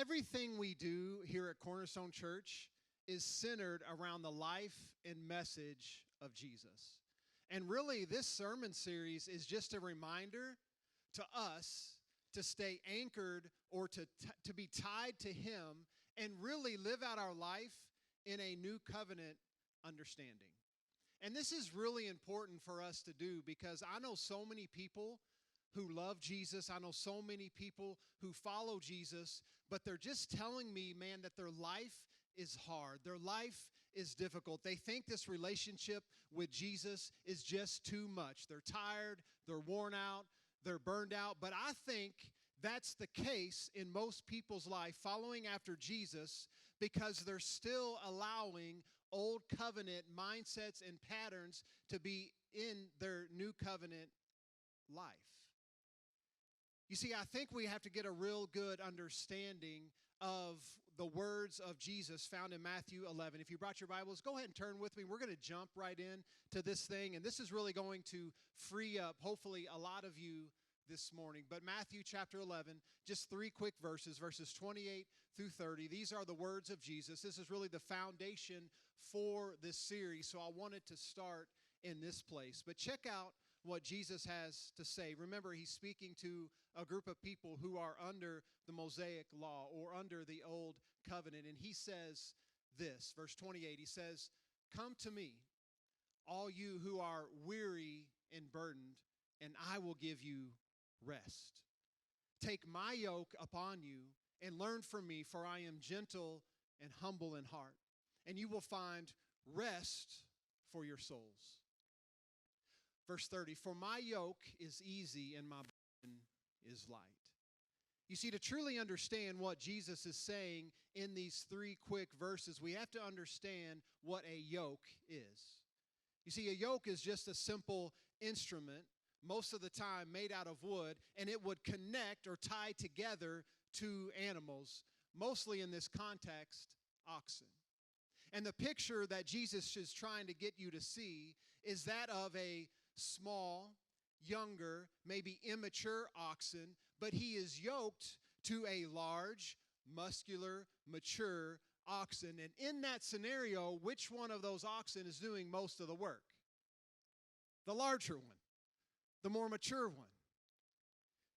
Everything we do here at Cornerstone Church is centered around the life and message of Jesus. And really, this sermon series is just a reminder to us to stay anchored or to be tied to Him and really live out our life in a new covenant understanding. And this is really important for us to do because I know so many people who love Jesus. I know so many people who follow Jesus, but they're just telling me, man, that their life is hard. Their life is difficult. They think this relationship with Jesus is just too much. They're tired, they're worn out, they're burned out. But I think that's the case in most people's life following after Jesus because they're still allowing old covenant mindsets and patterns to be in their new covenant life. You see, I think we have to get a real good understanding of the words of Jesus found in Matthew 11. If you brought your Bibles, go ahead and turn with me. We're going to jump right in to this thing, and this is really going to free up, hopefully, a lot of you this morning. But Matthew chapter 11, just 3 quick verses, verses 28 through 30. These are the words of Jesus. This is really the foundation for this series, so I wanted to start in this place. But check out what Jesus has to say. Remember, he's speaking to a group of people who are under the Mosaic law or under the old covenant. And he says this, verse 28, he says, "Come to me, all you who are weary and burdened, and I will give you rest. Take my yoke upon you and learn from me, for I am gentle and humble in heart, and you will find rest for your souls." Verse 30, "For my yoke is easy and my burden is light." You see, to truly understand what Jesus is saying in these 3 quick verses, we have to understand what a yoke is. You see, a yoke is just a simple instrument, most of the time made out of wood, and it would connect or tie together 2 animals, mostly in this context, oxen. And the picture that Jesus is trying to get you to see is that of a small, younger, maybe immature oxen, but he is yoked to a large, muscular, mature oxen. And in that scenario, which one of those oxen is doing most of the work? The larger one, the more mature one.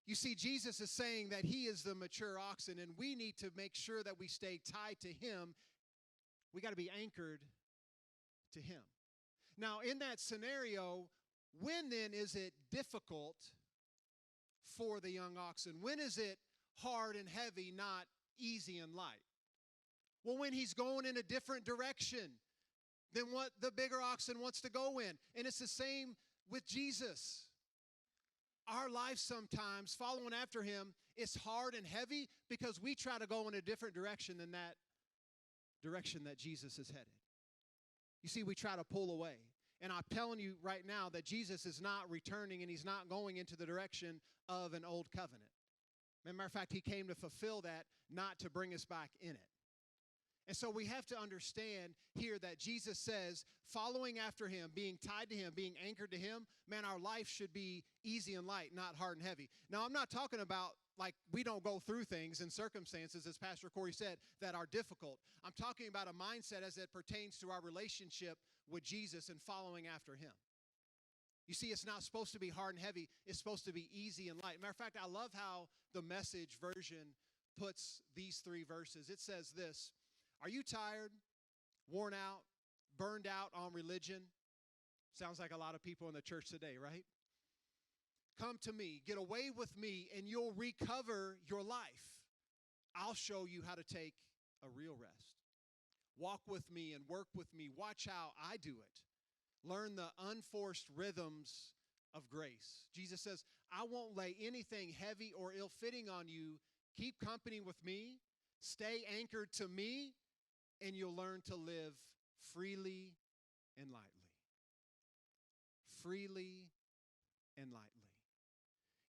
You see, Jesus is saying that he is the mature oxen, and we need to make sure that we stay tied to him. We got to be anchored to him. Now, in that scenario, when then is it difficult for the young oxen? When is it hard and heavy, not easy and light? Well, when he's going in a different direction than what the bigger oxen wants to go in. And it's the same with Jesus. Our life sometimes, following after him, is hard and heavy because we try to go in a different direction than that direction that Jesus is headed. You see, we try to pull away. And I'm telling you right now that Jesus is not returning and he's not going into the direction of an old covenant. As a matter of fact, he came to fulfill that, not to bring us back in it. And so we have to understand here that Jesus says, following after him, being tied to him, being anchored to him, man, our life should be easy and light, not hard and heavy. Now, I'm not talking about like we don't go through things and circumstances, as Pastor Corey said, that are difficult. I'm talking about a mindset as it pertains to our relationship with Jesus and following after him. You see, it's not supposed to be hard and heavy. It's supposed to be easy and light. Matter of fact, I love how the Message version puts these 3 verses. It says this: "Are you tired, worn out, burned out on religion?" Sounds like a lot of people in the church today, right? "Come to me, get away with me, and you'll recover your life. I'll show you how to take a real rest. Walk with me and work with me. Watch how I do it. Learn the unforced rhythms of grace." Jesus says, I won't lay anything heavy or ill-fitting on you. Keep company with me. Stay anchored to me, and you'll learn to live freely and lightly. Freely and lightly.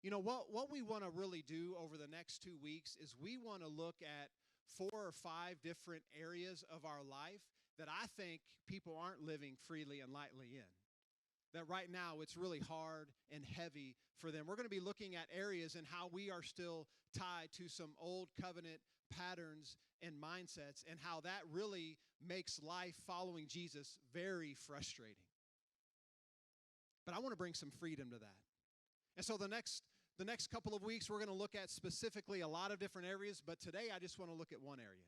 You know, what we want to really do over the next 2 weeks is we want to look at 4 or 5 different areas of our life that I think people aren't living freely and lightly in. That right now it's really hard and heavy for them. We're going to be looking at areas and how we are still tied to some old covenant patterns and mindsets, and how that really makes life following Jesus very frustrating. But I want to bring some freedom to that. And so the next couple of weeks, we're going to look at specifically a lot of different areas, but today I just want to look at one area.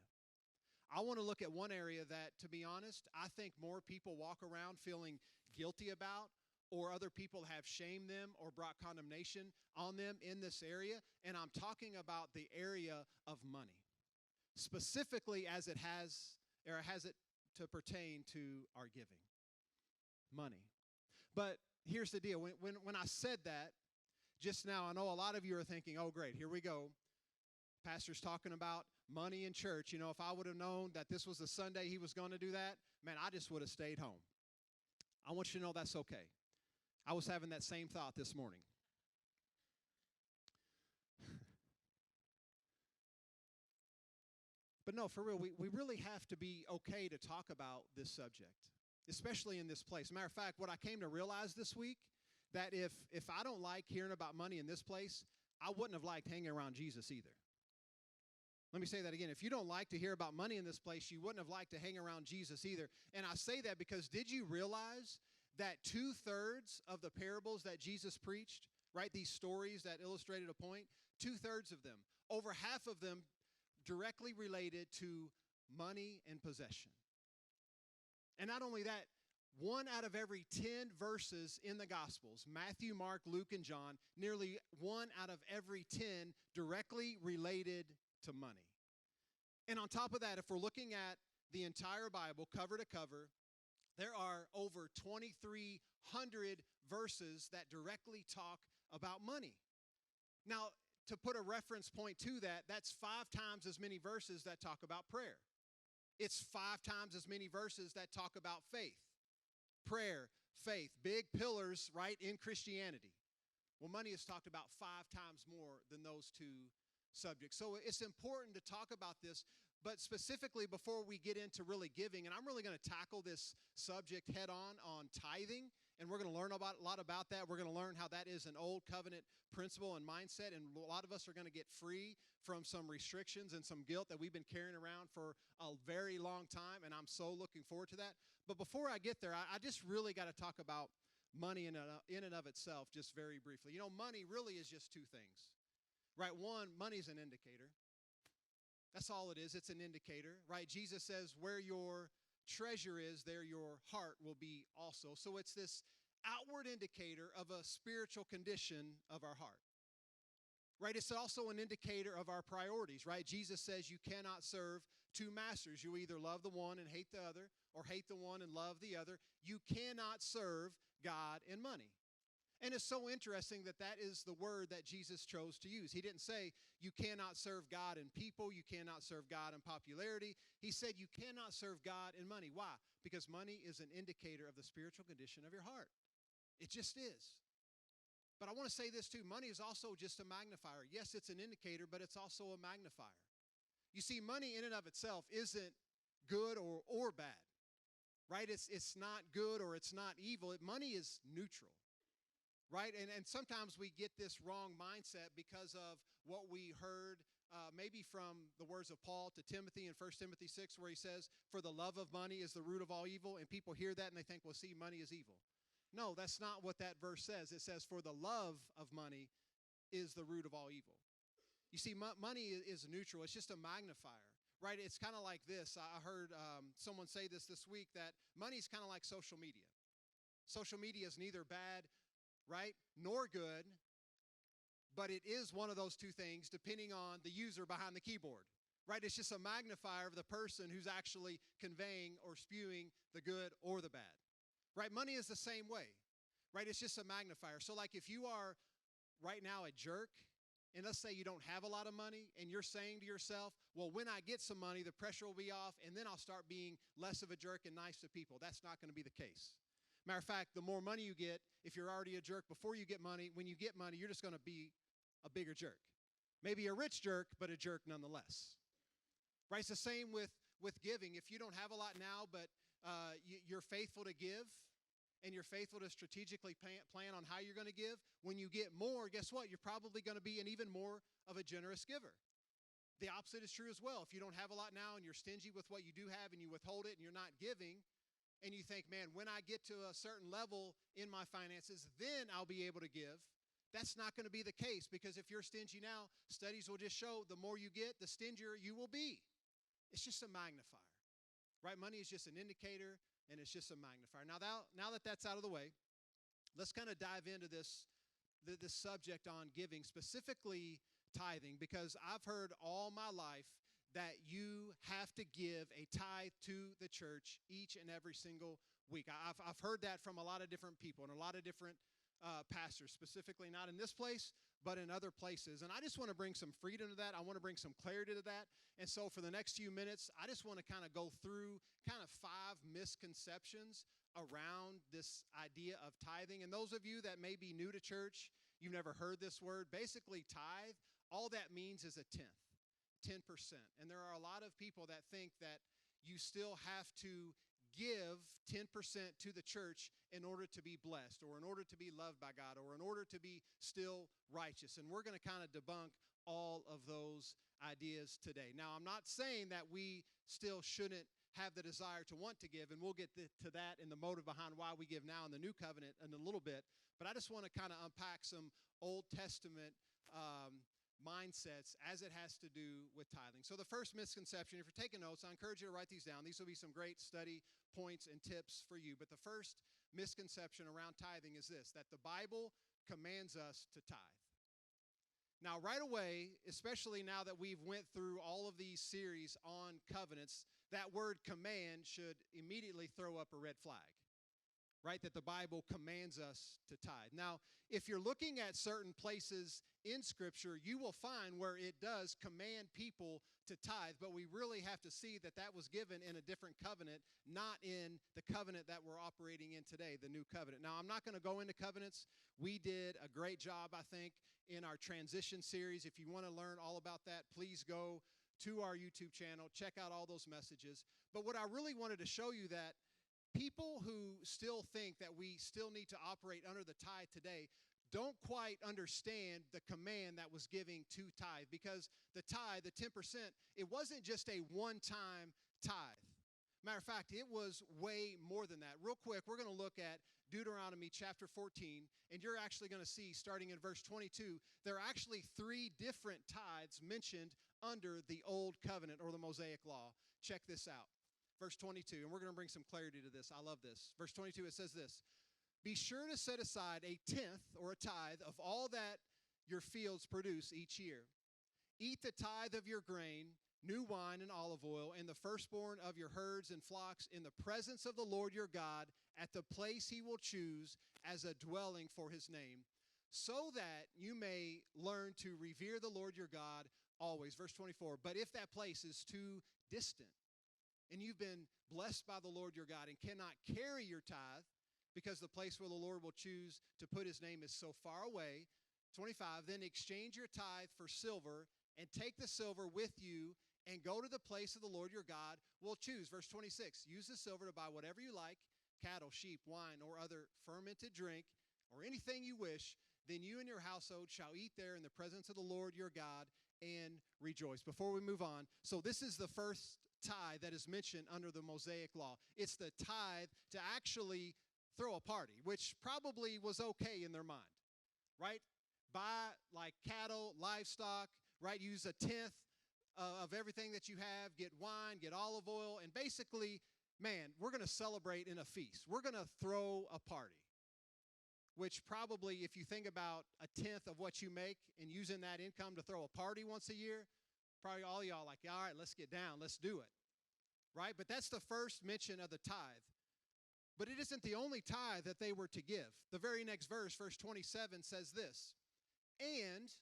I want to look at one area that, to be honest, I think more people walk around feeling guilty about, or other people have shamed them or brought condemnation on them in this area, and I'm talking about the area of money, specifically as it has it to pertain to our giving. Money. But here's the deal. When I said that just now, I know a lot of you are thinking, oh, great, here we go. Pastor's talking about money in church. You know, if I would have known that this was the Sunday he was going to do that, man, I just would have stayed home. I want you to know that's okay. I was having that same thought this morning. But no, for real, we really have to be okay to talk about this subject, especially in this place. Matter of fact, what I came to realize this week, that if I don't like hearing about money in this place, I wouldn't have liked hanging around Jesus either. Let me say that again. If you don't like to hear about money in this place, you wouldn't have liked to hang around Jesus either. And I say that because did you realize that 2/3 of the parables that Jesus preached, right, these stories that illustrated a point, 2/3 of them, over half of them directly related to money and possession. And not only that, 1 out of every 10 verses in the Gospels, Matthew, Mark, Luke, and John, nearly 1 out of every 10 directly related to money. And on top of that, if we're looking at the entire Bible cover to cover, there are over 2,300 verses that directly talk about money. Now, to put a reference point to that, that's 5 times as many verses that talk about prayer. It's 5 times as many verses that talk about faith. Prayer, faith, big pillars, right, in Christianity. Well, money is talked about 5 times more than those two subjects. So it's important to talk about this, but specifically before we get into really giving, and I'm really going to tackle this subject head on tithing, and we're going to learn a lot about that. We're going to learn how that is an old covenant principle and mindset, and a lot of us are going to get free from some restrictions and some guilt that we've been carrying around for a very long time, and I'm so looking forward to that. But before I get there, I just really got to talk about money in and of itself just very briefly. You know, money really is just 2 things, right? One, money's an indicator. That's all it is. It's an indicator, right? Jesus says, where your treasure is, there your heart will be also. So it's this outward indicator of a spiritual condition of our heart, right? It's also an indicator of our priorities, right? Jesus says you cannot serve 2 masters. You either love the one and hate the other, or hate the one and love the other. You cannot serve God and money. And it's so interesting that that is the word that Jesus chose to use. He didn't say you cannot serve God and people, you cannot serve God and popularity. He said you cannot serve God and money. Why? Because money is an indicator of the spiritual condition of your heart. It just is. But I want to say this too. Money is also just a magnifier. Yes, it's an indicator, but it's also a magnifier. You see, money in and of itself isn't good or bad, right? It's not good or it's not evil. Money is neutral. Right? And sometimes we get this wrong mindset because of what we heard maybe from the words of Paul to Timothy in 1 Timothy 6, where he says, for the love of money is the root of all evil. And people hear that and they think, well, see, money is evil. No, that's not what that verse says. It says, for the love of money is the root of all evil. You see, money is neutral. It's just a magnifier. Right? It's kind of like this. I heard someone say this week, that money is kind of like social media. Social media is neither bad, right, nor good, but it is one of those 2 things depending on the user behind the keyboard, right? It's just a magnifier of the person who's actually conveying or spewing the good or the bad, right? Money is the same way, right? It's just a magnifier. So like if you are right now a jerk, and let's say you don't have a lot of money, and you're saying to yourself, well, when I get some money, the pressure will be off, and then I'll start being less of a jerk and nice to people. That's not going to be the case. Matter of fact, the more money you get, if you're already a jerk before you get money, when you get money, you're just going to be a bigger jerk. Maybe a rich jerk, but a jerk nonetheless. Right? It's the same with giving. If you don't have a lot now, but you're faithful to give, and you're faithful to strategically plan on how you're going to give, when you get more, guess what? You're probably going to be an even more of a generous giver. The opposite is true as well. If you don't have a lot now and you're stingy with what you do have and you withhold it and you're not giving, and you think, man, when I get to a certain level in my finances, then I'll be able to give. That's not going to be the case, because if you're stingy now, studies will just show the more you get, the stingier you will be. It's just a magnifier, right? Money is just an indicator, and it's just a magnifier. Now that that's out of the way, let's kind of dive into this subject on giving, specifically tithing, because I've heard all my life that you have to give a tithe to the church each and every single week. I've heard that from a lot of different people and a lot of different pastors, specifically not in this place, but in other places. And I just want to bring some freedom to that. I want to bring some clarity to that. And so for the next few minutes, I just want to kind of go through kind of 5 misconceptions around this idea of tithing. And those of you that may be new to church, you've never heard this word, basically tithe, all that means is a tenth. 10%. And there are a lot of people that think that you still have to give 10% to the church in order to be blessed, or in order to be loved by God, or in order to be still righteous. And we're going to kind of debunk all of those ideas today. Now, I'm not saying that we still shouldn't have the desire to want to give, and we'll get to that and the motive behind why we give now in the new covenant in a little bit. But I just want to kind of unpack some Old Testament mindsets as it has to do with tithing. So the first misconception, if you're taking notes, I encourage you to write these down. These will be some great study points and tips for you. But the first misconception around tithing is this, that the Bible commands us to tithe. Now, right away, especially now that we've went through all of these series on covenants, that word command should immediately throw up a red flag, right? That the Bible commands us to tithe. Now, if you're looking at certain places in Scripture, you will find where it does command people to tithe, but we really have to see that that was given in a different covenant, not in the covenant that we're operating in today, the new covenant. Now, I'm not going to go into covenants. We did a great job, I think, in our transition series. If you want to learn all about that, please go to our YouTube channel, check out all those messages. But what I really wanted to show you, that people who still think that we still need to operate under the tithe today don't quite understand the command that was giving to tithe, because the tithe, the 10%, it wasn't just a one-time tithe. Matter of fact, it was way more than that. Real quick, we're going to look at Deuteronomy chapter 14, and you're actually going to see, starting in verse 22, there are actually 3 different tithes mentioned under the Old Covenant or the Mosaic Law. Check this out. Verse 22, and we're going to bring some clarity to this. I love this. Verse 22, it says this, "Be sure to set aside a tenth or a tithe of all that your fields produce each year. Eat the tithe of your grain, new wine and olive oil, and the firstborn of your herds and flocks in the presence of the Lord your God at the place he will choose as a dwelling for his name, so that you may learn to revere the Lord your God always." Verse 24, "But if that place is too distant, and you've been blessed by the Lord your God and cannot carry your tithe, because the place where the Lord will choose to put his name is so far away," 25, "then exchange your tithe for silver and take the silver with you and go to the place of the Lord your God will choose." Verse 26, "Use the silver to buy whatever you like, cattle, sheep, wine, or other fermented drink, or anything you wish. Then you and your household shall eat there in the presence of the Lord your God and rejoice." Before we move on, so this is the first tithe that is mentioned under the Mosaic Law. It's the tithe to actually throw a party, which probably was okay in their mind, right? Buy like cattle, livestock, right? Use a tenth of everything that you have, get wine, get olive oil, and basically, man, we're going to celebrate in a feast. We're going to throw a party, which probably, if you think about a tenth of what you make and using that income to throw a party once a year, probably all y'all like, all right, let's get down, let's do it, right? But that's the first mention of the tithe. But it isn't the only tithe that they were to give. The very next verse, verse 27, says this, "And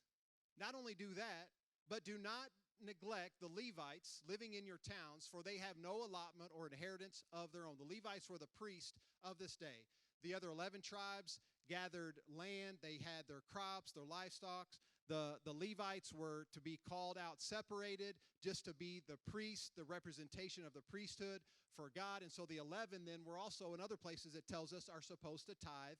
not only do that, but do not neglect the Levites living in your towns, for they have no allotment or inheritance of their own." The Levites were the priests of this day. The other 11 tribes gathered land. They had their crops, their livestock. The Levites were to be called out separated, just to be the priest, the representation of the priesthood for God. And so the 11 then were also, in other places it tells us, are supposed to tithe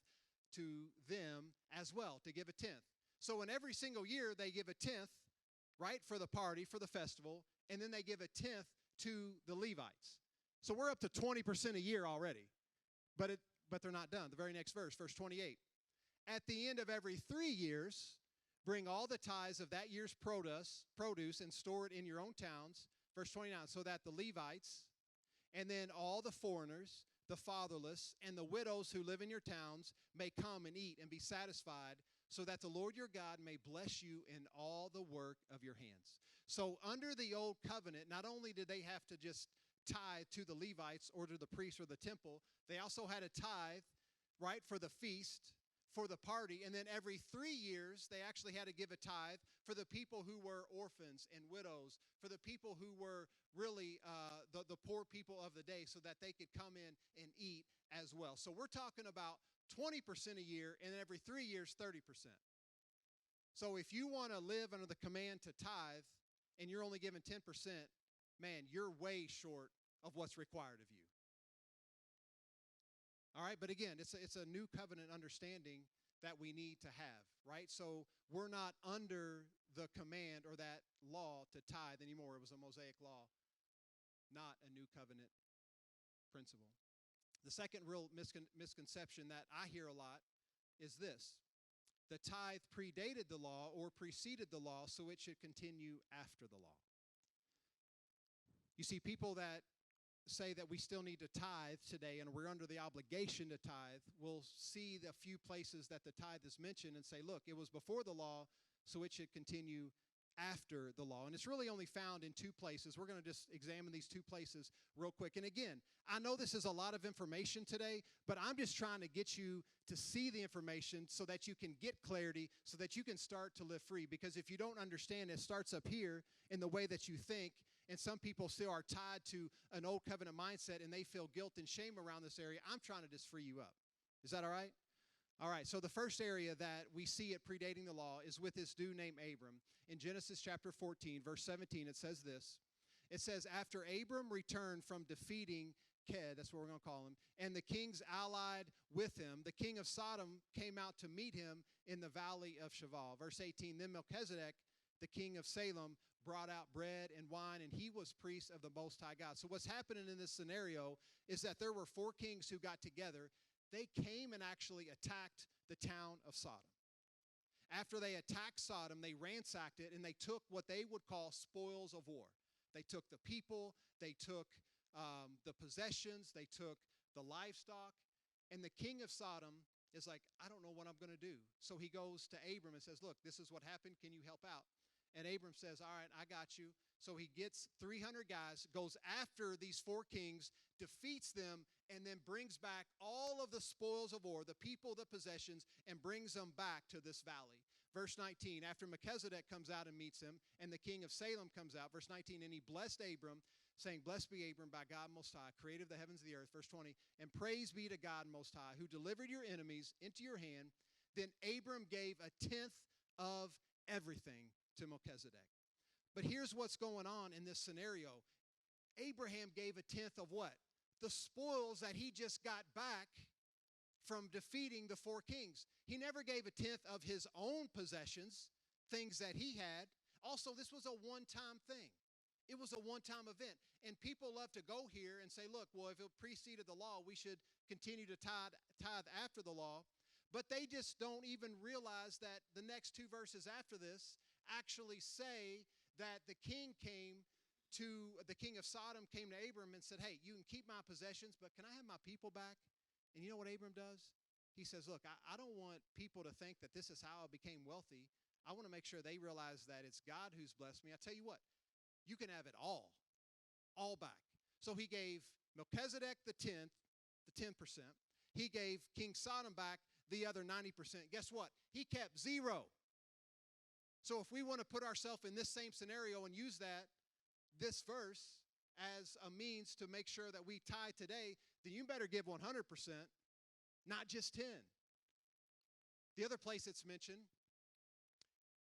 to them as well, to give a tenth. So in every single year they give a tenth right, for the party, for the festival, and then they give a tenth to the Levites. So we're up to 20% a year already. But they're not done. The very next verse, verse 28. At the end of every 3 years, bring all the tithes of that year's produce and store it in your own towns. Verse 29, so that the Levites and then all the foreigners, the fatherless, and the widows who live in your towns may come and eat and be satisfied, so that the Lord your God may bless you in all the work of your hands. So under the old covenant, not only did they have to just tithe to the Levites or to the priests or the temple, they also had a tithe, right, for the feast, for the party, and then every 3 years they actually had to give a tithe for the people who were orphans and widows, for the people who were really the poor people of the day, so that they could come in and eat as well. So we're talking about 20% a year, and every 3 years, 30%. So if you want to live under the command to tithe and you're only giving 10%, man, you're way short of what's required of you. All right, but again, it's a new covenant understanding that we need to have, right? So we're not under the command or that law to tithe anymore. It was a Mosaic law, not a new covenant principle. The second real misconception that I hear a lot is this: the tithe predated the law or preceded the law, so it should continue after the law. You see, people that say that we still need to tithe today and we're under the obligation to tithe will see the few places that the tithe is mentioned and say, look, it was before the law, so it should continue after the law. And it's really only found in two places. We're going to just examine these two places real quick. And again, I know this is a lot of information today, but I'm just trying to get you to see the information so that you can get clarity, so that you can start to live free. Because if you don't understand, it starts up here in the way that you think. And some people still are tied to an old covenant mindset and they feel guilt and shame around this area. I'm trying to just free you up. Is that all right? All right, so the first area that we see it predating the law is with this dude named Abram. In Genesis chapter 14, verse 17, it says this. It says, after Abram returned from defeating Ked, that's what we're going to call him, and the kings allied with him, the king of Sodom came out to meet him in the valley of Shaveh. Verse 18, then Melchizedek, the king of Salem, brought out bread and wine, and he was priest of the Most High God. So what's happening in this scenario is that there were 4 kings who got together. They came and actually attacked the town of Sodom. After they attacked Sodom, they ransacked it, and they took what they would call spoils of war. They took the people, they took the possessions, they took the livestock, and the king of Sodom is like, I don't know what I'm going to do. So he goes to Abram and says, look, this is what happened. Can you help out? And Abram says, all right, I got you. So he gets 300 guys, goes after these 4 kings, defeats them, and then brings back all of the spoils of war, the people, the possessions, and brings them back to this valley. Verse 19, after Melchizedek comes out and meets him, and the king of Salem comes out, verse 19, and he blessed Abram, saying, blessed be Abram by God Most High, creator of the heavens and the earth. Verse 20, and praise be to God Most High, who delivered your enemies into your hand. Then Abram gave a tenth of everything to Melchizedek. But here's what's going on in this scenario. Abraham gave a tenth of what? The spoils that he just got back from defeating the 4 kings. He never gave a tenth of his own possessions, things that he had. Also, this was a one-time thing. It was a one-time event. And people love to go here and say, look, well, if it preceded the law, we should continue to tithe after the law. But they just don't even realize that the next 2 verses after this actually say that the king of Sodom came to Abram and said, hey, you can keep my possessions, but can I have my people back? And you know what Abram does? He says, look, I don't want people to think that this is how I became wealthy. I want to make sure they realize that it's God who's blessed me. I tell you what, you can have it all back. So he gave Melchizedek the 10%. He gave King Sodom back the other 90%. Guess what? He kept 0. So if we want to put ourselves in this same scenario and use this verse as a means to make sure that we tithe today, then you better give 100%, not just 10. The other place it's mentioned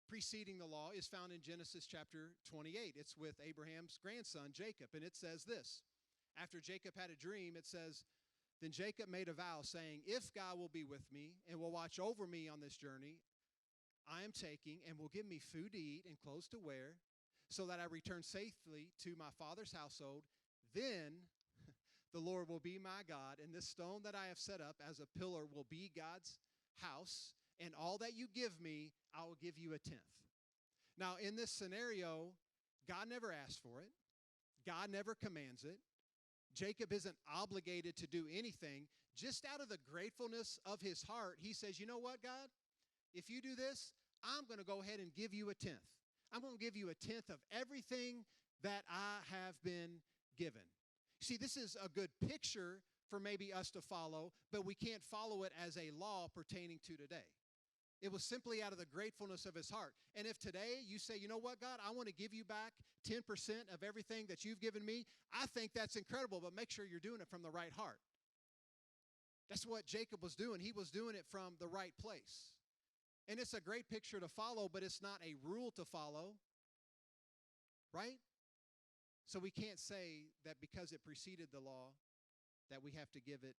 preceding the law is found in Genesis chapter 28. It's with Abraham's grandson, Jacob, and it says this. After Jacob had a dream, it says, then Jacob made a vow saying, if God will be with me and will watch over me on this journey, I am taking and will give me food to eat and clothes to wear, so that I return safely to my father's household. Then the Lord will be my God, and this stone that I have set up as a pillar will be God's house, and all that you give me, I will give you a tenth. Now, in this scenario, God never asked for it. God never commands it. Jacob isn't obligated to do anything. Just out of the gratefulness of his heart, he says, you know what, God? If you do this, I'm going to go ahead and give you a tenth. I'm going to give you a tenth of everything that I have been given. See, this is a good picture for maybe us to follow, but we can't follow it as a law pertaining to today. It was simply out of the gratefulness of his heart. And if today you say, you know what, God, I want to give you back 10% of everything that you've given me, I think that's incredible, but make sure you're doing it from the right heart. That's what Jacob was doing. He was doing it from the right place. And it's a great picture to follow, but it's not a rule to follow, right? So we can't say that because it preceded the law that we have to give it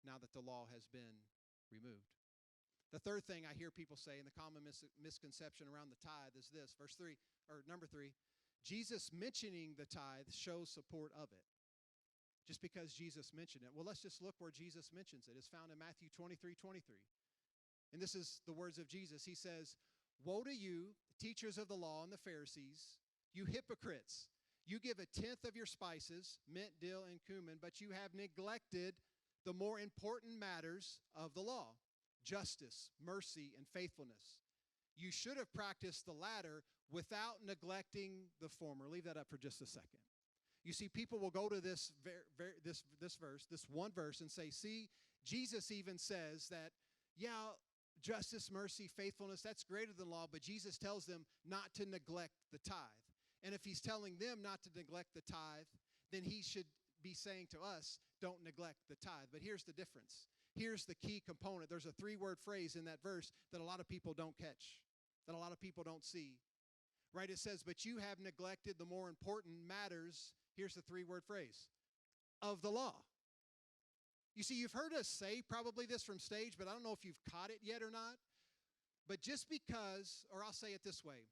now that the law has been removed. The third thing I hear people say, and the common misconception around the tithe, is this, number 3, Jesus mentioning the tithe shows support of it. Just because Jesus mentioned it. Well, let's just look where Jesus mentions it. It's found in Matthew 23:23. And this is the words of Jesus. He says, woe to you, teachers of the law and the Pharisees, you hypocrites! You give a tenth of your spices, mint, dill, and cumin, but you have neglected the more important matters of the law, justice, mercy, and faithfulness. You should have practiced the latter without neglecting the former. Leave that up for just a second. You see, people will go to this one verse, and say, see, Jesus even says that, yeah, justice, mercy, faithfulness, that's greater than law, but Jesus tells them not to neglect the tithe. And if he's telling them not to neglect the tithe, then he should be saying to us, don't neglect the tithe. But here's the difference. Here's the key component. There's a 3-word phrase in that verse that a lot of people don't catch, that a lot of people don't see. Right? It says, but you have neglected the more important matters, here's the 3-word phrase, of the law. You see, you've heard us say probably this from stage, but I don't know if you've caught it yet or not. But just because, or I'll say it this way,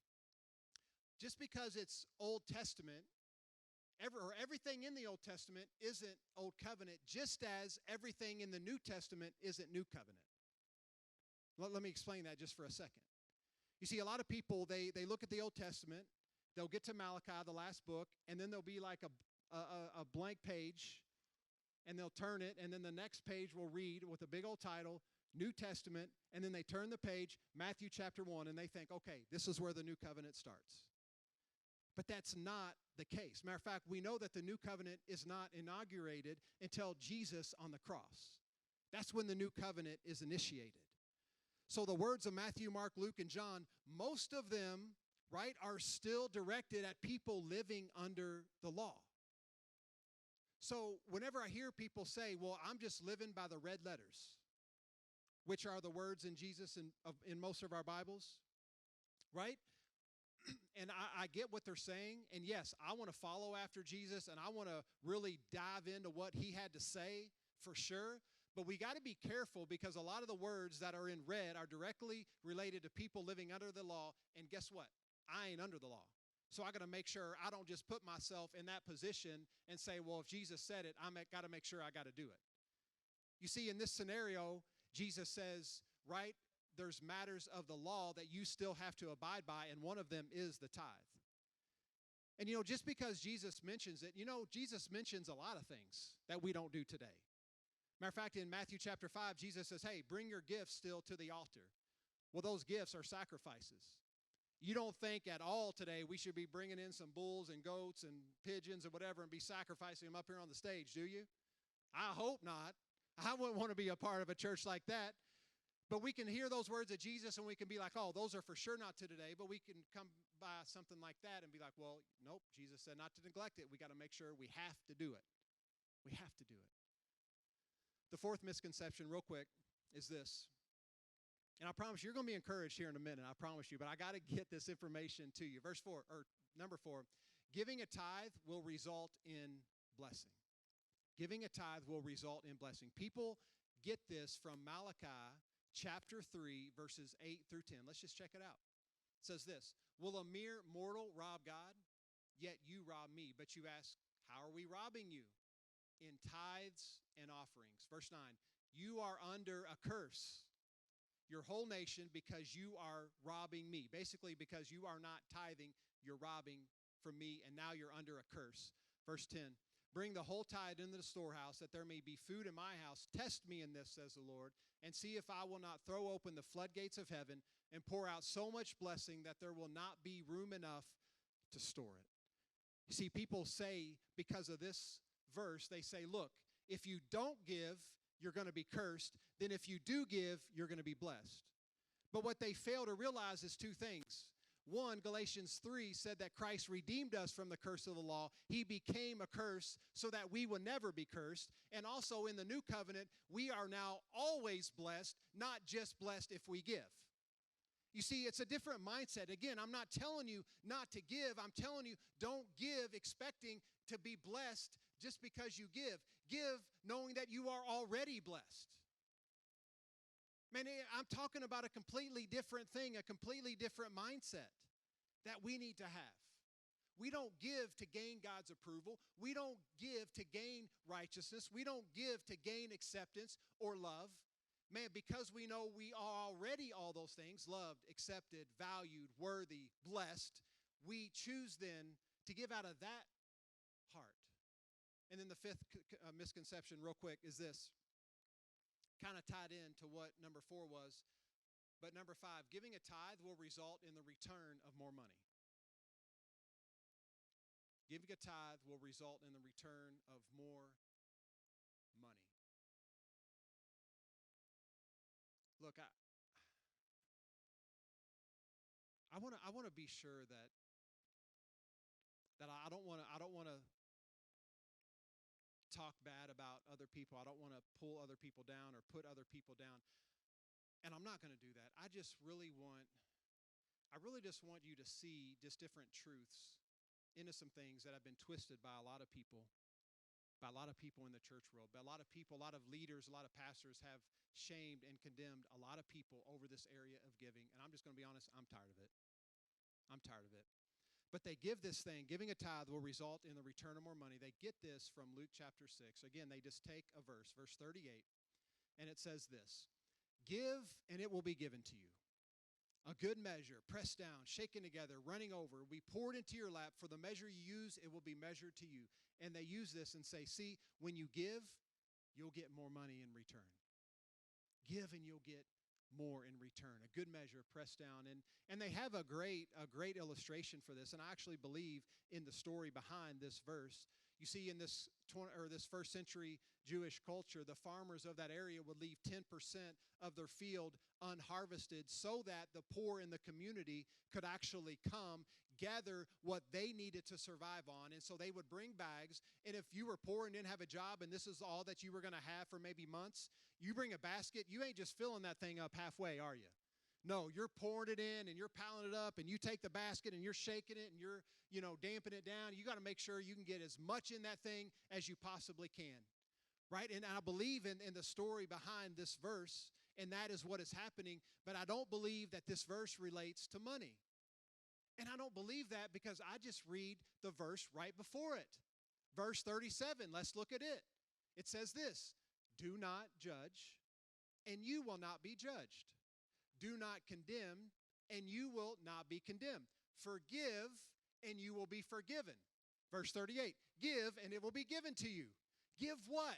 just because it's Old Testament, everything in the Old Testament isn't Old Covenant, just as everything in the New Testament isn't New Covenant. Let me explain that just for a second. You see, a lot of people, they look at the Old Testament, they'll get to Malachi, the last book, and then there'll be like a blank page, and they'll turn it, and then the next page will read with a big old title, New Testament, and then they turn the page, Matthew chapter 1, and they think, okay, this is where the New Covenant starts. But that's not the case. Matter of fact, we know that the New Covenant is not inaugurated until Jesus on the cross. That's when the New Covenant is initiated. So the words of Matthew, Mark, Luke, and John, most of them, right, are still directed at people living under the law. So whenever I hear people say, well, I'm just living by the red letters, which are the words in Jesus in most of our Bibles, right? And I get what they're saying. And yes, I want to follow after Jesus, and I want to really dive into what he had to say for sure. But we got to be careful, because a lot of the words that are in red are directly related to people living under the law. And guess what? I ain't under the law. So I got to make sure I don't just put myself in that position and say, well, if Jesus said it, I got to make sure I got to do it. You see, in this scenario, Jesus says, right, there's matters of the law that you still have to abide by, and one of them is the tithe. And, just because Jesus mentions it, Jesus mentions a lot of things that we don't do today. Matter of fact, in Matthew chapter 5, Jesus says, hey, bring your gifts still to the altar. Well, those gifts are sacrifices. You don't think at all today we should be bringing in some bulls and goats and pigeons and whatever and be sacrificing them up here on the stage, do you? I hope not. I wouldn't want to be a part of a church like that. But we can hear those words of Jesus, and we can be like, oh, those are for sure not to today. But we can come by something like that and be like, well, nope, Jesus said not to neglect it. We got to make sure we have to do it. We have to do it. The fourth misconception, real quick, is this. And I promise you're going to be encouraged here in a minute, I promise you. But I got to get this information to you. Number 4, giving a tithe will result in blessing. Giving a tithe will result in blessing. People get this from Malachi chapter 3, verses 8 through 10. Let's just check it out. It says this, will a mere mortal rob God? Yet you rob me. But you ask, how are we robbing you? In tithes and offerings. Verse 9, you are under a curse, your whole nation, because you are robbing me. Basically, because you are not tithing, you're robbing from me, and now you're under a curse. Verse 10, bring the whole tithe into the storehouse, that there may be food in my house. Test me in this, says the Lord, and see if I will not throw open the floodgates of heaven and pour out so much blessing that there will not be room enough to store it. You see, people say, because of this verse, they say, look, if you don't give, you're going to be cursed. Then if you do give, you're going to be blessed. But what they fail to realize is two things. One, Galatians 3 said that Christ redeemed us from the curse of the law. He became a curse so that we would never be cursed. And also in the new covenant, we are now always blessed, not just blessed if we give. You see, it's a different mindset. Again, I'm not telling you not to give. I'm telling you, don't give expecting to be blessed just because you give. Give knowing that you are already blessed. Man, I'm talking about a completely different thing, a completely different mindset that we need to have. We don't give to gain God's approval. We don't give to gain righteousness. We don't give to gain acceptance or love. Man, because we know we are already all those things, loved, accepted, valued, worthy, blessed, we choose then to give out of that heart. And then the fifth misconception, real quick, is this. Kind of tied into what number 4 was. But number 5, giving a tithe will result in the return of more money. Giving a tithe will result in the return of more money. Look, I want to be sure that I don't want to talk bad about other people. I don't want to pull other people down or put other people down. And I'm not going to do that. I really just want you to see just different truths into some things that have been twisted by a lot of people in the church world. But a lot of people, a lot of leaders, a lot of pastors have shamed and condemned a lot of people over this area of giving. And I'm just going to be honest, I'm tired of it. I'm tired of it. But they give this thing, giving a tithe will result in the return of more money. They get this from Luke chapter 6. Again, they just take a verse 38, and it says this, give and it will be given to you. A good measure, pressed down, shaken together, running over, will be poured into your lap. For the measure you use, it will be measured to you. And they use this and say, see, when you give, you'll get more money in return. Give and you'll get more in return. A good measure, pressed down. And they have a great illustration for this. And I actually believe in the story behind this verse. You see, in this first century Jewish culture, the farmers of that area would leave 10% of their field unharvested so that the poor in the community could actually come, gather what they needed to survive on. And so they would bring bags. And if you were poor and didn't have a job and this is all that you were going to have for maybe months, you bring a basket, you ain't just filling that thing up halfway, are you? No, you're pouring it in and you're piling it up and you take the basket and you're shaking it and you're, damping it down. You got to make sure you can get as much in that thing as you possibly can, right? And I believe in the story behind this verse, and that is what is happening, but I don't believe that this verse relates to money. And I don't believe that because I just read the verse right before it. Verse 37, let's look at it. It says this, do not judge, and you will not be judged. Do not condemn, and you will not be condemned. Forgive, and you will be forgiven. Verse 38, give, and it will be given to you. Give what?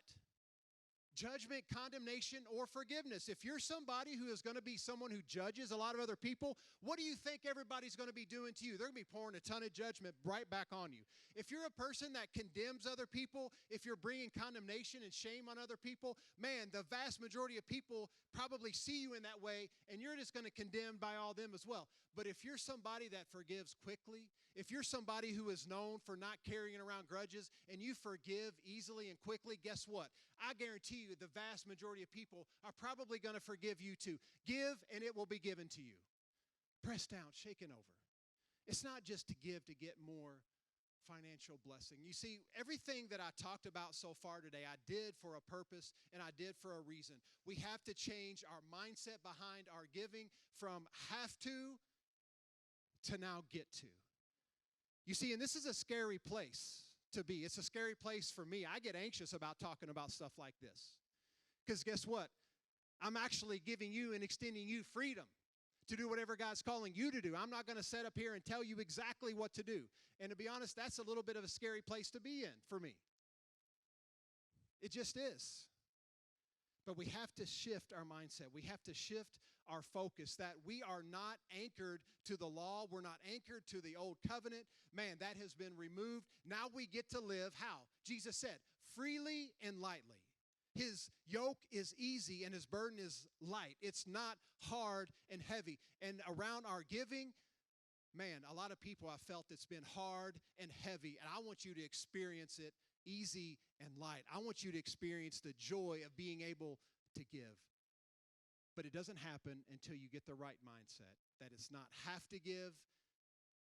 Judgment, condemnation, or forgiveness. If you're somebody who is going to be someone who judges a lot of other people, what do you think everybody's going to be doing to you? They're going to be pouring a ton of judgment right back on you. If you're a person that condemns other people, if you're bringing condemnation and shame on other people, man, the vast majority of people probably see you in that way, and you're just going to condemn by all them as well. But if you're somebody that forgives quickly, if you're somebody who is known for not carrying around grudges, and you forgive easily and quickly, guess what? I guarantee you the vast majority of people are probably going to forgive you too. Give, and it will be given to you. Pressed down, shaken over. It's not just to give to get more financial blessing. You see, everything that I talked about so far today, I did for a purpose and I did for a reason. We have to change our mindset behind our giving from have to now get to. You see, and this is a scary place to be. It's a scary place for me. I get anxious about talking about stuff like this. Because guess what? I'm actually giving you and extending you freedom to do whatever God's calling you to do. I'm not going to sit up here and tell you exactly what to do. And to be honest, that's a little bit of a scary place to be in for me. It just is. But we have to shift our mindset. We have to shift our focus that we are not anchored to the law. We're not anchored to the old covenant. Man, that has been removed. Now we get to live how? Jesus said, freely and lightly. His yoke is easy and his burden is light. It's not hard and heavy. And around our giving, man, a lot of people have felt it's been hard and heavy. And I want you to experience it easy and light. I want you to experience the joy of being able to give. But it doesn't happen until you get the right mindset. That it's not have to give,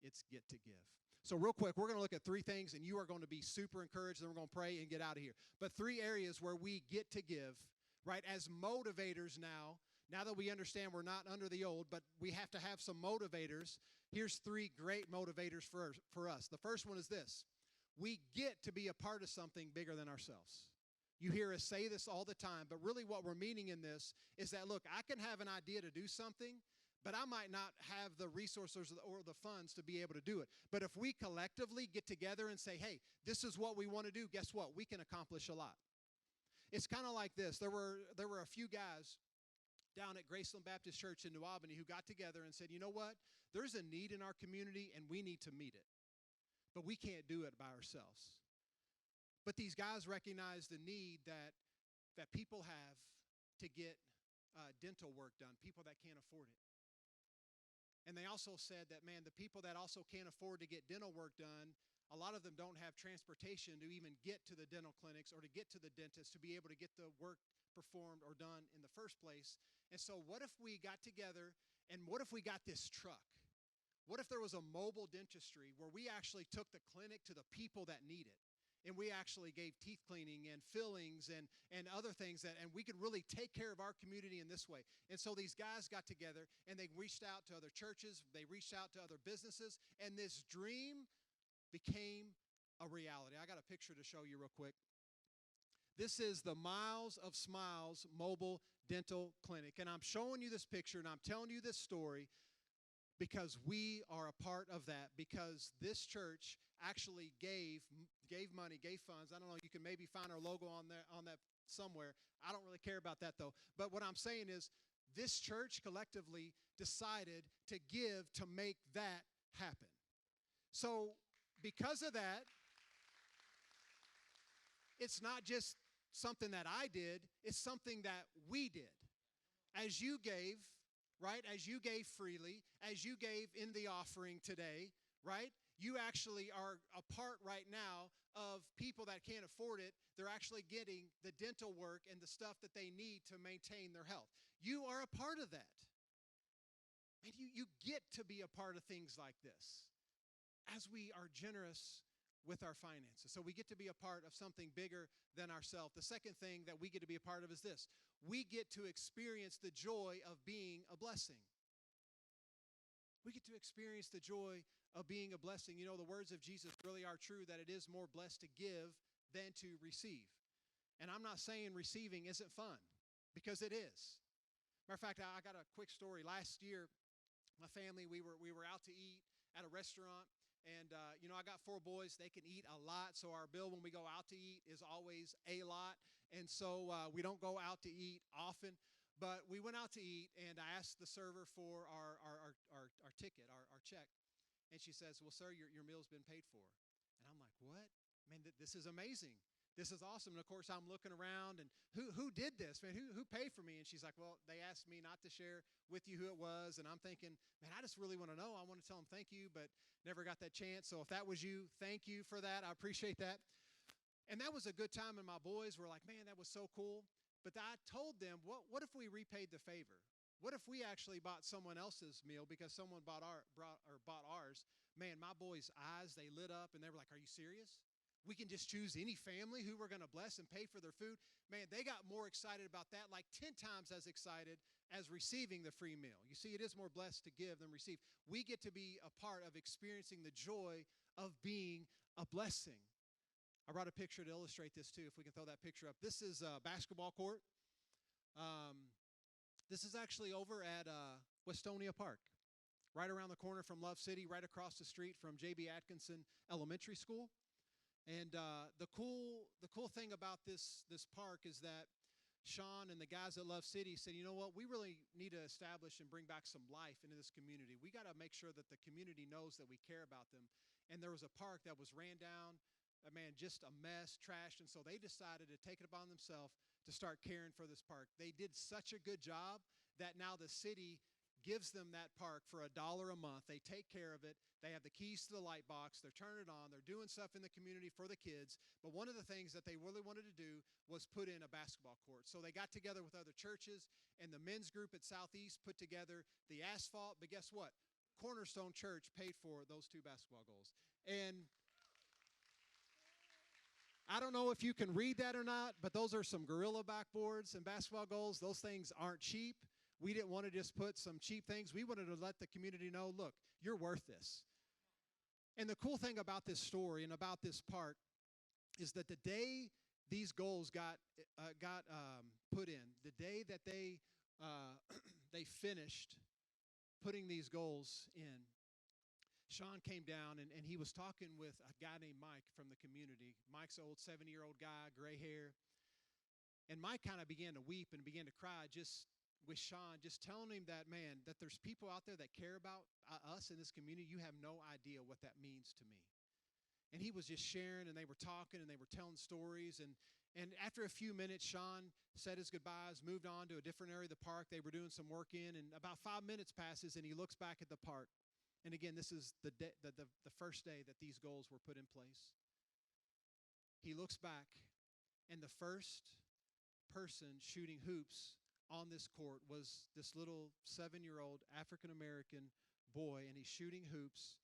it's get to give. So real quick, we're going to look at three things, and you are going to be super encouraged, and we're going to pray and get out of here. But three areas where we get to give, right, as motivators now that we understand we're not under the old, but we have to have some motivators. Here's three great motivators for us. The first one is this. We get to be a part of something bigger than ourselves. You hear us say this all the time, but really what we're meaning in this is that, look, I can have an idea to do something, but I might not have the resources or the funds to be able to do it. But if we collectively get together and say, hey, this is what we want to do, guess what? We can accomplish a lot. It's kind of like this. There were a few guys down at Graceland Baptist Church in New Albany who got together and said, you know what? There's a need in our community, and we need to meet it. But we can't do it by ourselves. But these guys recognize the need that people have to get dental work done, people that can't afford it. And they also said that, man, the people that also can't afford to get dental work done, a lot of them don't have transportation to even get to the dental clinics or to get to the dentist to be able to get the work performed or done in the first place. And so what if we got together and what if we got this truck? What if there was a mobile dentistry where we actually took the clinic to the people that need it? And we actually gave teeth cleaning and fillings and other things and we could really take care of our community in this way. And so these guys got together and they reached out to other churches, they reached out to other businesses, and this dream became a reality. I got a picture to show you real quick. This is the Miles of Smiles Mobile Dental Clinic. And I'm showing you this picture and I'm telling you this story because we are a part of that, because this church actually gave money, gave funds. I don't know, you can maybe find our logo on that somewhere. I don't really care about that though. But what I'm saying is this church collectively decided to give to make that happen. So because of that, it's not just something that I did, it's something that we did. As you gave, right? As you gave freely, as you gave in the offering today, right? You actually are a part right now of people that can't afford it. They're actually getting the dental work and the stuff that they need to maintain their health. You are a part of that. And you get to be a part of things like this as we are generous with our finances. So we get to be a part of something bigger than ourselves. The second thing that we get to be a part of is this. We get to experience the joy of being a blessing. We get to experience the joy of being a blessing. You know, the words of Jesus really are true, that it is more blessed to give than to receive. And I'm not saying receiving isn't fun, because it is. Matter of fact, I got a quick story. Last year, my family, we were out to eat at a restaurant. And, I got 4 boys. They can eat a lot. So our bill when we go out to eat is always a lot. And so we don't go out to eat often. But we went out to eat, and I asked the server for our ticket, our check. And she says, well, sir, your meal's been paid for. And I'm like, what? Man, this is amazing. This is awesome. And, of course, I'm looking around, and who did this? Man, who paid for me? And she's like, well, they asked me not to share with you who it was. And I'm thinking, man, I just really want to know. I want to tell them thank you, but never got that chance. So if that was you, thank you for that. I appreciate that. And that was a good time, and my boys were like, man, that was so cool. But I told them, what if we repaid the favor? What if we actually bought someone else's meal because someone bought ours? Man, my boys' eyes, they lit up and they were like, "Are you serious? We can just choose any family who we're going to bless and pay for their food." Man, they got more excited about that, like 10 times as excited as receiving the free meal. You see, it is more blessed to give than receive. We get to be a part of experiencing the joy of being a blessing. I brought a picture to illustrate this too, if we can throw that picture up. This is a basketball court. This is actually over at Westonia Park, right around the corner from Love City, right across the street from J.B. Atkinson Elementary School. And the cool thing about this park is that Sean and the guys at Love City said, you know what, we really need to establish and bring back some life into this community. We got to make sure that the community knows that we care about them. And there was a park that was ran down, man, just a mess, trashed. And so they decided to take it upon themselves to start caring for this park. They did such a good job that now the city gives them that park for $1 a month. They take care of it. They have the keys to the light box. They're turning it on. They're doing stuff in the community for the kids. But one of the things that they really wanted to do was put in a basketball court. So they got together with other churches, and the men's group at Southeast put together the asphalt. But guess what? Cornerstone Church paid for those 2 basketball goals. And I don't know if you can read that or not, but those are some gorilla backboards and basketball goals. Those things aren't cheap. We didn't want to just put some cheap things. We wanted to let the community know, look, you're worth this. And the cool thing about this story and about this park is that the day these goals got put in, the day that they finished putting these goals in, Sean came down and he was talking with a guy named Mike from the community. Mike's an old 70-year-old guy, gray hair. And Mike kind of began to weep and began to cry just with Sean, just telling him that, man, that there's people out there that care about us in this community. You have no idea what that means to me. And he was just sharing, and they were talking, and they were telling stories. And after a few minutes, Sean said his goodbyes, moved on to a different area of the park. They were doing some work in, and about 5 minutes passes, and he looks back at the park. And again, this is the first day that these goals were put in place. He looks back, and the first person shooting hoops on this court was this little 7-year-old African-American boy, and he's shooting hoops.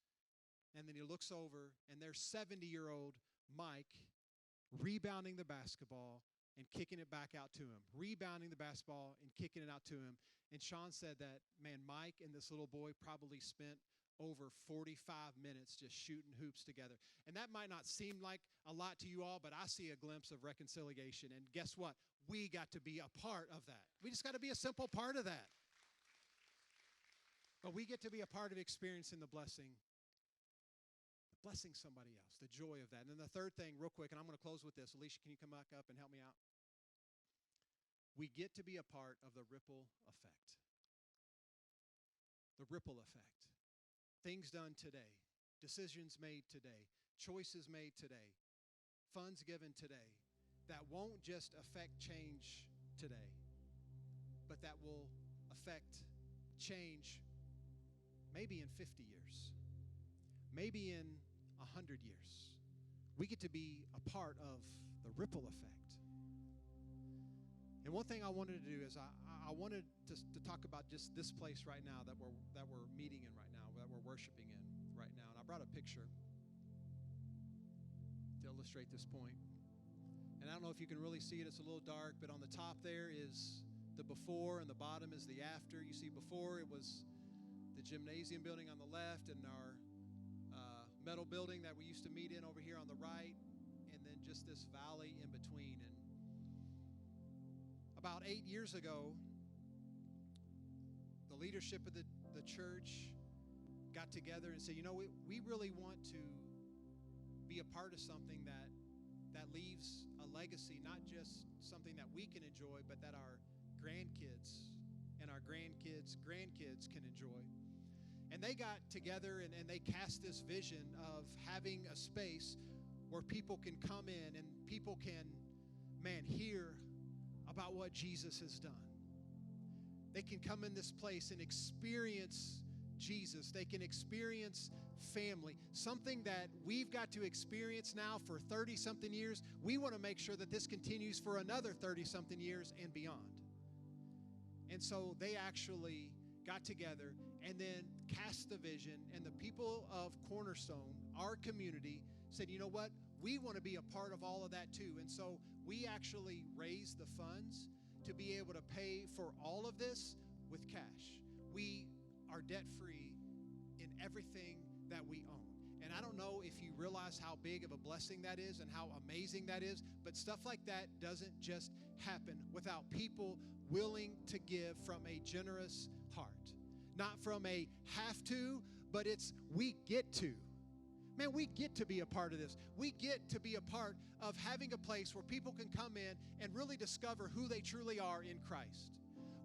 And then he looks over, and there's 70-year-old Mike rebounding the basketball and kicking it back out to him, rebounding the basketball and kicking it out to him. And Sean said that, man, Mike and this little boy probably spent over 45 minutes just shooting hoops together. And that might not seem like a lot to you all, but I see a glimpse of reconciliation. And guess what? We got to be a part of that. We just got to be a simple part of that. But we get to be a part of experiencing the blessing somebody else, the joy of that. And then the third thing, real quick, and I'm going to close with this. Alicia, can you come back up and help me out? We get to be a part of the ripple effect. The ripple effect. Things done today, decisions made today, choices made today, funds given today, that won't just affect change today, but that will affect change maybe in 50 years, maybe in 100 years. We get to be a part of the ripple effect. And one thing I wanted to do is I wanted to talk about just this place right now that we're meeting in right now, that we're worshiping in right now. And I brought a picture to illustrate this point. And I don't know if you can really see it. It's a little dark, but on the top there is the before and the bottom is the after. You see, before it was the gymnasium building on the left and our metal building that we used to meet in over here on the right, and then just this valley in between. And about 8 years ago, the leadership of the church got together and said, you know, we really want to be a part of something that leaves a legacy, not just something that we can enjoy, but that our grandkids and our grandkids' grandkids can enjoy. And they got together and they cast this vision of having a space where people can come in and people can, hear about what Jesus has done. They can come in this place and experience Jesus. They can experience family, something that we've got to experience now for 30-something years. We want to make sure that this continues for another 30-something years and beyond. And so they actually got together and then cast the vision. And the people of Cornerstone, our community, said, you know what? We want to be a part of all of that too. And so we actually raised the funds to be able to pay for all of this with cash. We are debt-free in everything that we own. And I don't know if you realize how big of a blessing that is and how amazing that is, but stuff like that doesn't just happen without people willing to give from a generous heart. Not from a have to, but it's we get to. Man, we get to be a part of this. We get to be a part of having a place where people can come in and really discover who they truly are in Christ.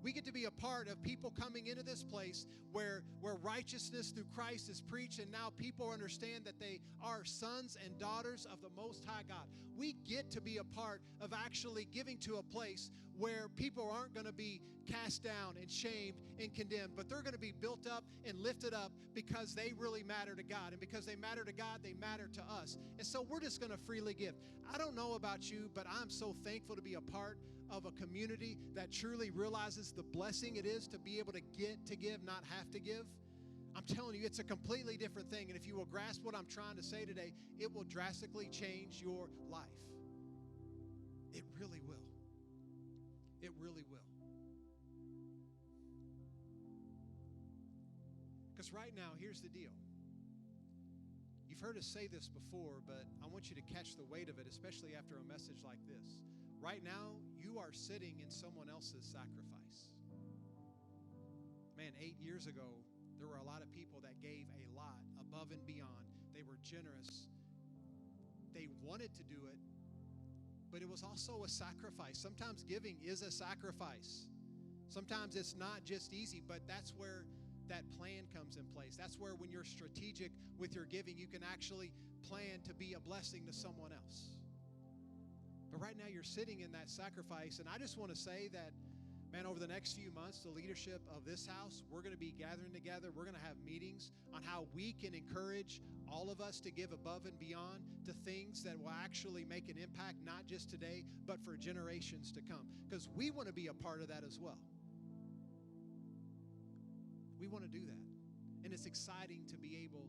We get to be a part of people coming into this place where righteousness through Christ is preached, and now people understand that they are sons and daughters of the Most High God. We get to be a part of actually giving to a place where people aren't going to be cast down and shamed and condemned, but they're going to be built up and lifted up because they really matter to God. And because they matter to God, they matter to us. And so we're just going to freely give. I don't know about you, but I'm so thankful to be a part of a community that truly realizes the blessing it is to be able to get to give, not have to give. I'm telling you, it's a completely different thing. And if you will grasp what I'm trying to say today, it will drastically change your life. It really will. It really will. Because right now, here's the deal. You've heard us say this before, but I want you to catch the weight of it, especially after a message like this. Right now, you are sitting in someone else's sacrifice. Man, 8 years ago, there were a lot of people that gave a lot above and beyond. They were generous. They wanted to do it, but it was also a sacrifice. Sometimes giving is a sacrifice. Sometimes it's not just easy, but that's where that plan comes in place. That's where when you're strategic with your giving, you can actually plan to be a blessing to someone else. But right now you're sitting in that sacrifice, and I just want to say that, man, over the next few months, the leadership of this house, we're going to be gathering together. We're going to have meetings on how we can encourage all of us to give above and beyond to things that will actually make an impact, not just today, but for generations to come. Because we want to be a part of that as well. We want to do that. And it's exciting to be able